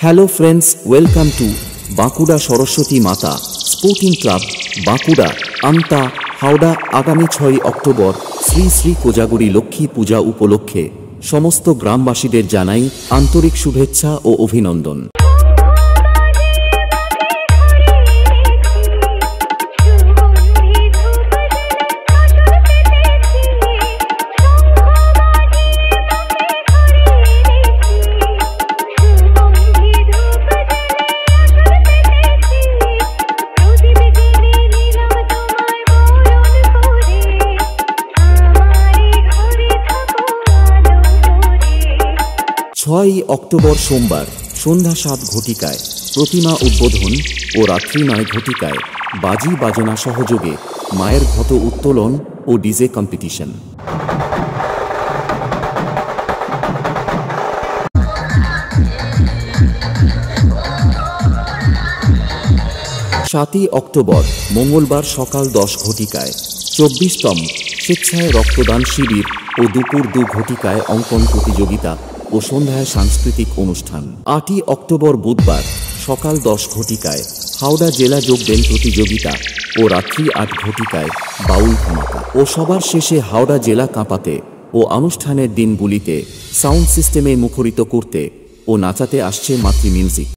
Hello friends, welcome to Bankura Saraswati মাতা sporting club Bankura আমতা হাওড়া। আগামী 6 October Shri Shri Kojagari Lakshmi পূজা উপলক্ষে সমস্ত গ্রামবাসীদের জানাই আন্তরিক শুভেচ্ছা ও অভিনন্দন। অক্টোবর সোমবার সন্ধ্যা 7 ঘটিকায় প্রতিমা উদ্বোধন ও রাত্রি 9 ঘটিকায় বাজি বাজনা সহযোগে মায়ের ঘট উত্তোলন ও ডিজে কম্পিটিশন। 7 অক্টোবর মঙ্গলবার সকাল 10 ঘটিকায় 24তম স্বেচ্ছায় রক্তদান শিবির ও দুপুর 2 ঘটিকায় অঙ্কন প্রতিযোগিতা ও সন্ধ্যায় সাংস্কৃতিক অনুষ্ঠান। 8 অক্টোবর বুধবার সকাল 10 ঘটিকায় হাওড়া জেলা যোগব্যায়াম প্রতিযোগিতা ও রাত্রি 8 ঘটিকায় বাউল ধামাকা ও সবার শেষে হাওড়া জেলা কাঁপাতে ও অনুষ্ঠানের দিনগুলিতে সাউন্ড সিস্টেমে মুখরিত করতে ও নাচাতে আসছে মাতৃ মিউজিক।